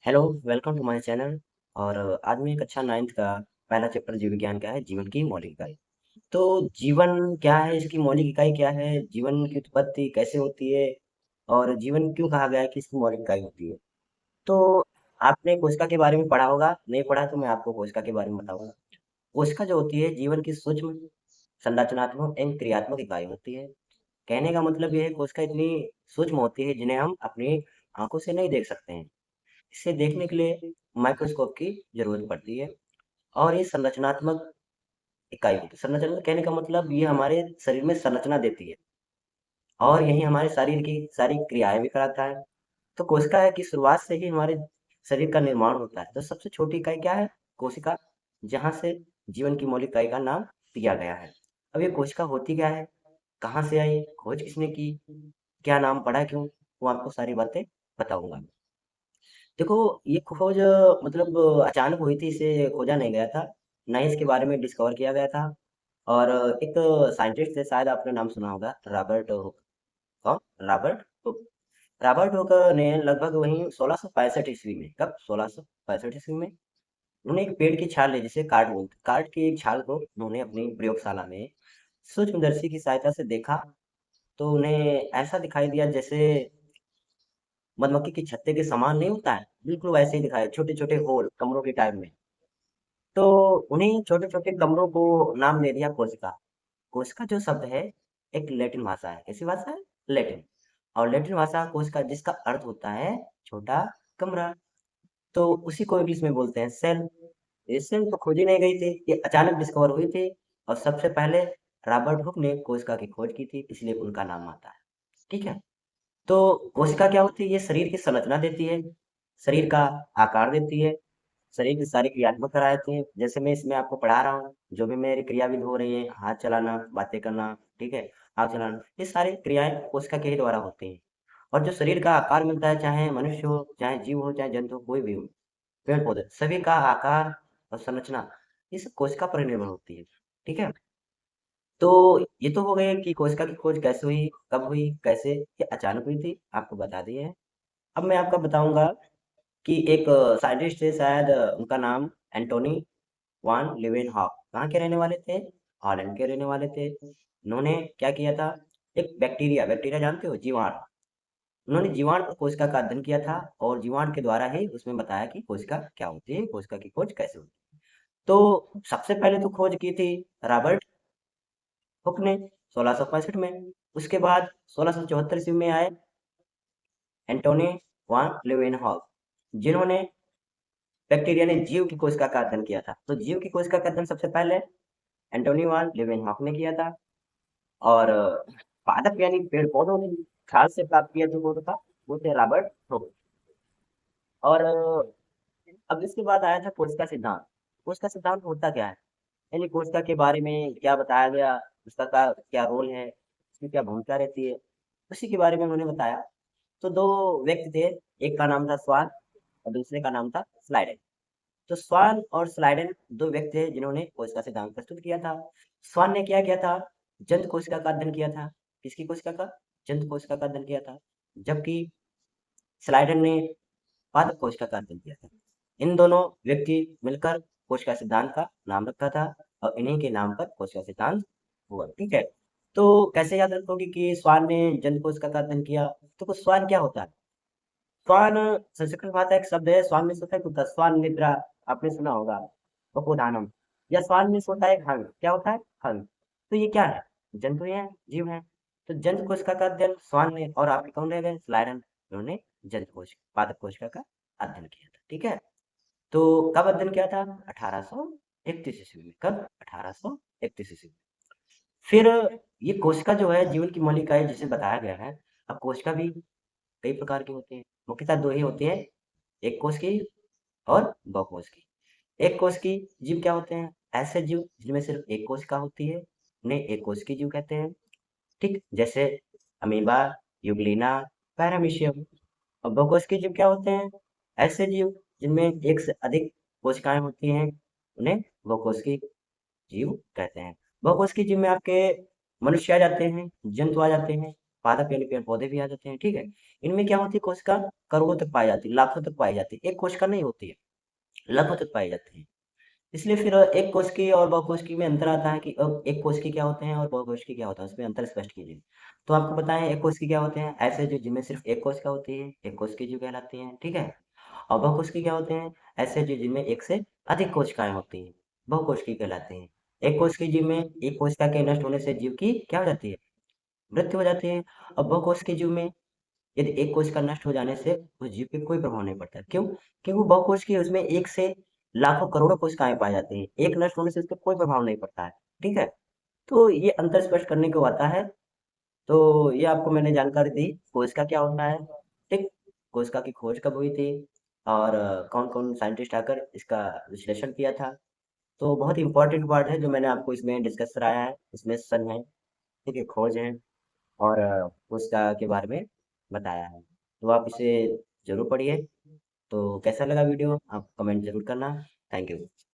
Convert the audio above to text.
Hello, welcome to my channel. और आज मैं कक्षा 9th का पहला चैप्टर जीव विज्ञान का है, जीवन की मौलिक इकाई। तो जीवन क्या है, इसकी मौलिक इकाई क्या है, जीवन की उत्पत्ति कैसे होती है और जीवन क्यों कहा गया है कि इसकी मौलिक इकाई होती है। तो आपने कोशिका के बारे में पढ़ा होगा, नहीं पढ़ा तो मैं आपको कोशिका के बारे में बताऊंगा। कोशिका जो होती है जीवन की सूक्ष्म संरचनात्मक एवं क्रियात्मक इकाई होती है। कहने का मतलब यह है कोशिका इतनी सूक्ष्म होती है जिन्हें हम अपनी आंखों से नहीं देख सकते हैं। इसे देखने के लिए माइक्रोस्कोप की जरूरत पड़ती है। और ये संरचनात्मक इकाई होती है। संरचना कहने का मतलब ये हमारे शरीर में संरचना देती है और यही हमारे शरीर की सारी क्रियाएं भी कराता है। तो कोशिका है कि शुरुआत से ही हमारे शरीर का निर्माण होता है। तो सबसे छोटी इकाई क्या है? कोशिका, जहाँ से जीवन की मौलिक इकाई का नाम दिया गया है। अब ये कोशिका होती क्या है, कहाँ से आई, खोज किसने की, क्या नाम पड़ा, क्यों, वो आपको सारी बातें बताऊंगा। देखो, ये खोज मतलब अचानक हुई थी, इसे खोजा नहीं गया था, ना ही इसके बारे में डिस्कवर किया गया था। और एक साइंटिस्ट थे, शायद आपने नाम सुना होगा, रॉबर्ट हुक। कौन? Robert Hooke. रॉबर्ट हुक ने लगभग वहीं 1665 ईस्वी में, कब? 1665 ईस्वी में उन्होंने एक पेड़ की छाल ली, जिसे कार्ड बोलते, कार्ड की एक छाल को उन्होंने अपनी प्रयोगशाला में सूक्ष्मदर्शी की सहायता से देखा। तो उन्हें ऐसा दिखाई दिया जैसे मधुमक्खी के छत्ते के समान नहीं होता है, बिल्कुल वैसे ही दिखाया, छोटे छोटे होल कमरों के टाइप में। तो उन्हीं छोटे छोटे कमरों को नाम दे दिया कोशिका। कोशिका जो शब्द है एक लैटिन भाषा है। कैसी भाषा है? लैटिन। और लैटिन भाषा कोशिका, जिसका अर्थ होता है छोटा कमरा। तो उसी को इंग्लिश में बोलते हैं सेल। ये सेल तो खोजी नहीं गई थी, ये अचानक डिस्कवर हुई थी। और सबसे पहले रॉबर्ट हुक ने कोशिका की खोज की थी, इसलिए उनका नाम आता है। ठीक है। तो कोशिका क्या होती है? ये शरीर की संरचना देती है, शरीर का आकार देती है, शरीर की सारी क्रियात्मक कराती है। जैसे मैं इसमें आपको पढ़ा रहा हूँ, जो भी मेरी क्रिया विधि हो रही है, हाथ चलाना, बातें करना, ठीक है, हाथ चलाना, ये सारी क्रियाएं कोशिका के ही द्वारा होती हैं। और जो शरीर का आकार मिलता है, चाहे मनुष्य हो, चाहे जीव हो, चाहे जंतु हो, कोई भी हो, पेड़ पौधे, सभी का आकार और संरचना इस कोशिका पर निर्भर होती है। ठीक है। तो ये तो हो गए कि कोशिका की खोज कैसे हुई, कब हुई, कैसे, ये अचानक हुई थी, आपको बता दिए है। अब मैं आपको बताऊंगा कि एक साइंटिस्ट थे, शायद उनका नाम एंटोनी वान लीवेनहॉक, कहाँ के रहने वाले थे? हॉलैंड के रहने वाले थे। उन्होंने क्या किया था, एक बैक्टीरिया, बैक्टीरिया जानते हो, जीवाणु, उन्होंने जीवाणु पर कोशिका का अध्ययन किया था। और जीवाणु के द्वारा ही उसमें बताया कि कोशिका क्या होती है, कोशिका की खोज कैसे होती है। तो सबसे पहले तो खोज की थी रॉबर्ट हुक ने 1665 में। उसके बाद 1674 ईस्वी में आए एंटोनी वान लेवेनहॉक, जिन्होंने बैक्टीरिया ने जीव की कोशिका का अध्ययन किया था। तो जीव की कोशिका का अध्ययन सबसे पहले एंटोनी वान लेवेनहॉक ने किया था। और पादप यानी पेड़ पौधों ने खाद से प्राप्त किया जो वो था, वो थे रॉबर्ट हुक। और अब इसके बाद आया था कोशिका सिद्धांत। कोशिका सिद्धांत होता क्या है, यानी कोशिका के बारे में क्या बताया गया, उसका क्या रोल है, उसकी क्या भूमिका रहती है, उसी के बारे में उन्होंने बताया। तो दो व्यक्ति थे, एक का नाम था स्वान और दूसरे का नाम था स्लाइडेन। तो स्वान और स्लाइडेन दो व्यक्ति थे जिन्होंने कोशिका सिद्धांत प्रस्तुत किया था। स्वान ने क्या किया था, जंत कोशिका का अध्ययन किया था। किसकी कोशिका का? जंत कोशिका का अध्ययन किया था। जबकि स्लाइडेन ने पादप कोशिका का अध्ययन किया था। इन दोनों व्यक्ति मिलकर कोशिका सिद्धांत का नाम रखा था और इन्हीं के नाम पर कोशिका सिद्धांत हुआ। ठीक है। तो कैसे याद रखोगे कि स्वान ने जंत कोशिका का अध्ययन किया? तो स्वान क्या होता है? स्वान संस्कृत भाषा एक शब्द है, स्वान मीन्स होता है कुत्ता, स्वान निद्रा, आपने सुना होगा, वपुधानम। या स्वान मीन्स होता है हंग, क्या होता है? हंग। तो ये क्या है? जंतु है, जीव है। तो जंतु कोशिका का अध्ययन स्वान ने, और आपके कौन रह गए? स्लाइडन, उन्होंने जंतु कोश पादप कोशिका का अध्ययन किया था। ठीक है। तो कब अध्ययन किया था? 1831 ईस्वी में। कब? 1831 ईस्वी में। फिर ये कोशिका जो है जीवन की मौलिक इकाई जिसे बताया गया है। अब कोशिका भी कई प्रकार की होती है, मुख्यतः दो ही होती है, एक कोश की और बहुकोश की। एक कोश की जीव क्या होते हैं? ऐसे जीव जिनमें सिर्फ एक कोशिका होती है, उन्हें एक कोश की जीव कहते हैं। ठीक, जैसे अमीबा, यूग्लिना, पैरामीशियम। और बहुकोश की जीव क्या होते हैं? ऐसे जीव जिनमें एक से अधिक कोशिकाएं होती हैं, उन्हें बहुकोश की जीव कहते हैं। बहुकोश की जीव में आपके मनुष्य आ जाते हैं, जंतु आ जाते हैं, पादप यानी पेड़ पौधे भी आ जाते हैं, ठीक है। इनमें क्या होती है, कोशिका करोड़ों तक पाई जाती है, लाखों तक पाई जाती है, एक कोशिका नहीं होती है, लाखों तक पाई जाती है। इसलिए फिर एक कोशिकीय और बहुकोशिकीय में अंतर आता है कि एक कोशिकीय क्या होते हैं और बहुकोशिकीय क्या होता है, उसमें अंतर स्पष्ट कीजिए। तो आपको बताएं एक कोशिकीय क्या होते हैं, ऐसे जो जिनमें सिर्फ एक कोशिका होती है, एक कोशिकीय जीव कहलाती हैं, ठीक है। और बहुकोशिकीय क्या होते हैं, ऐसे जो जिनमें एक से अधिक कोशिकाएं होती हैं, बहुकोशिकीय कहलाते हैं। एक कोशिकीय जीव में एक कोशिका के नष्ट होने से जीव की क्या हो जाती है, मृत्यु हो जाती है। और बहुकोशिकीय जीव में यदि एक कोशिका नष्ट हो जाने से उस जीव पे कोई प्रभाव नहीं पड़ता। क्यों? क्योंकि वो बहुकोशिकीय, उसमें एक से लाखों करोड़ों कोशिकाएं पाई जाती हैं, एक नष्ट होने से उस पर कोई प्रभाव नहीं पड़ता है, ठीक है। तो ये अंतर स्पष्ट करने को आता है। तो ये आपको मैंने जानकारी दी कोशिका क्या होता है, ठीक। कोशिका की खोज कब हुई थी और कौन कौन साइंटिस्ट आकर इसका विश्लेषण किया था। तो बहुत इंपॉर्टेंट पार्ट है जो मैंने आपको इसमें डिस्कस कराया है, इसमें सन है, ठीक है, खोज है और कोशिका के बारे में बताया है। तो आप इसे जरूर पढ़िए। तो कैसा लगा वीडियो आप कमेंट जरूर करना। Thank you.